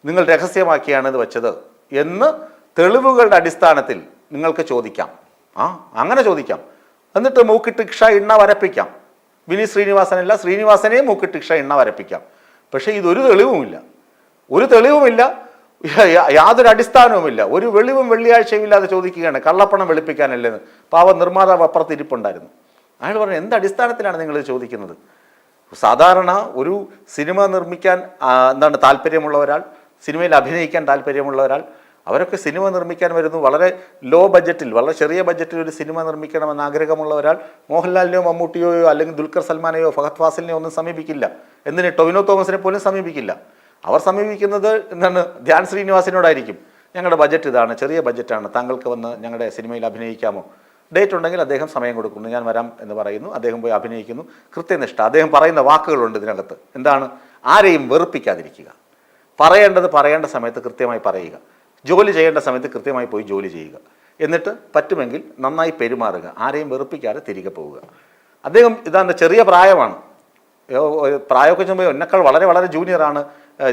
നിങ്ങൾ രഹസ്യമാക്കിയാണ് ഇത് വെച്ചത് എന്ന് തെളിവുകളുടെ അടിസ്ഥാനത്തിൽ നിങ്ങൾക്ക് ചോദിക്കാം. അങ്ങനെ ചോദിക്കാം. എന്നിട്ട് മൂക്കിട്ട് ഇക്ഷ ഇണ്ണ വരപ്പിക്കാം. വിനീത് ശ്രീനിവാസനല്ല, ശ്രീനിവാസനെ മൂക്കിട്ട് ഇക്ഷ ഇണ്ണ വരപ്പിക്കാം. പക്ഷേ ഇതൊരു തെളിവുമില്ല, യാതൊരു അടിസ്ഥാനവുമില്ല. ഒരു വെളിവും വെള്ളിയാഴ്ചയും ഇല്ലാതെ ചോദിക്കുകയാണ് കള്ളപ്പണം വെളുപ്പിക്കാനല്ലേന്ന്. പാവം നിർമ്മാതാവ് അപ്പുറത്ത് ഇരിപ്പുണ്ടായിരുന്നു. അയാൾ പറഞ്ഞു, എന്ത് അടിസ്ഥാനത്തിലാണ് നിങ്ങളിത് ചോദിക്കുന്നത്? സാധാരണ ഒരു സിനിമ നിർമ്മിക്കാൻ താല്പര്യമുള്ള ഒരാൾ, സിനിമയിൽ അഭിനയിക്കാൻ താല്പര്യമുള്ള ഒരാൾ, അവരൊക്കെ സിനിമ നിർമ്മിക്കാൻ വരുന്നു. വളരെ ലോ ബഡ്ജറ്റിൽ, വളരെ ചെറിയ ബഡ്ജറ്റിൽ ഒരു സിനിമ നിർമ്മിക്കണമെന്ന് ആഗ്രഹമുള്ള ഒരാൾ മോഹൻലാലിനെയോ മമ്മൂട്ടിയോ അല്ലെങ്കിൽ ദുൽഖർ സൽമാനെയോ ഫഹദ് ഫാസിലിനെയോ ഒന്നും സമീപിക്കില്ല. എന്തിന് ടൊവിനോ തോമസിനെ പോലും സമീപിക്കില്ല. അവർ സമീപിക്കുന്നത് ധ്യാൻ ശ്രീനിവാസിനോടായിരിക്കും. ഞങ്ങളുടെ ബഡ്ജറ്റ് ഇതാണ്, ചെറിയ ബഡ്ജറ്റാണ്, താങ്കൾക്ക് വന്ന് ഞങ്ങളുടെ സിനിമയിൽ അഭിനയിക്കാമോ? ഡേറ്റ് ഉണ്ടെങ്കിൽ അദ്ദേഹം സമയം കൊടുക്കുന്നു, ഞാൻ വരാം എന്ന് പറയുന്നു. അദ്ദേഹം പോയി അഭിനയിക്കുന്നു. കൃത്യനിഷ്ഠ. അദ്ദേഹം പറയുന്ന വാക്കുകളുണ്ട് ഇതിനകത്ത്. എന്താണ്? ആരെയും വെറുപ്പിക്കാതിരിക്കുക, പറയേണ്ട സമയത്ത് കൃത്യമായി പറയുക, ജോലി ചെയ്യേണ്ട സമയത്ത് കൃത്യമായി പോയി ജോലി ചെയ്യുക, എന്നിട്ട് പറ്റുമെങ്കിൽ നന്നായി പെരുമാറുക, ആരെയും വെറുപ്പിക്കാതെ തിരികെ പോവുക. അദ്ദേഹം ഇതാണ്ട് ചെറിയ പ്രായമാണ്, പ്രായമൊക്കെ ചുമയോ എന്നെക്കാൾ വളരെ വളരെ ജൂനിയറാണ്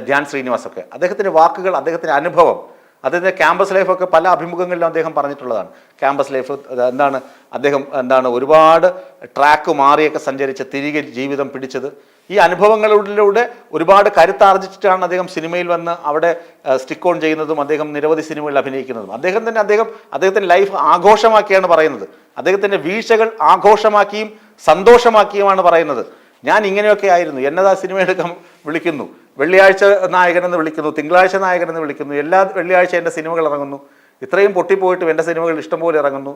ധ്യാൻ ശ്രീനിവാസൊക്കെ. അദ്ദേഹത്തിൻ്റെ വാക്കുകൾ, അദ്ദേഹത്തിൻ്റെ അനുഭവം, അദ്ദേഹത്തിൻ്റെ ക്യാമ്പസ് ലൈഫൊക്കെ പല അഭിമുഖങ്ങളിലും അദ്ദേഹം പറഞ്ഞിട്ടുള്ളതാണ്. ക്യാമ്പസ് ലൈഫ് അദ്ദേഹം ഒരുപാട് ട്രാക്ക് മാറിയൊക്കെ സഞ്ചരിച്ച് തിരികെ ജീവിതം പിടിച്ചത്. ഈ അനുഭവങ്ങളിലൂടെ ഒരുപാട് കരുത്താർജിച്ചിട്ടാണ് അദ്ദേഹം സിനിമയിൽ വന്ന് അവിടെ സ്റ്റിക്ക് ഓൺ ചെയ്യുന്നതും അദ്ദേഹം നിരവധി സിനിമകളിൽ അഭിനയിക്കുന്നതും. അദ്ദേഹത്തിൻ്റെ ലൈഫ് ആഘോഷമാക്കിയാണ് പറയുന്നത്. അദ്ദേഹത്തിൻ്റെ വീഴ്ചകൾ ആഘോഷമാക്കിയും സന്തോഷമാക്കിയുമാണ് പറയുന്നത്. ഞാൻ ഇങ്ങനെയൊക്കെ ആയിരുന്നു, എന്നതാ സിനിമ എടുക്കാൻ വിളിക്കുന്നു, വെള്ളിയാഴ്ച നായകനെന്ന് വിളിക്കുന്നു, തിങ്കളാഴ്ച നായകനെന്ന് വിളിക്കുന്നു, എല്ലാ വെള്ളിയാഴ്ച എൻ്റെ സിനിമകൾ ഇറങ്ങുന്നു, ഇത്രയും പൊട്ടിപ്പോയിട്ടും എൻ്റെ സിനിമകൾ ഇഷ്ടംപോലെ ഇറങ്ങുന്നു.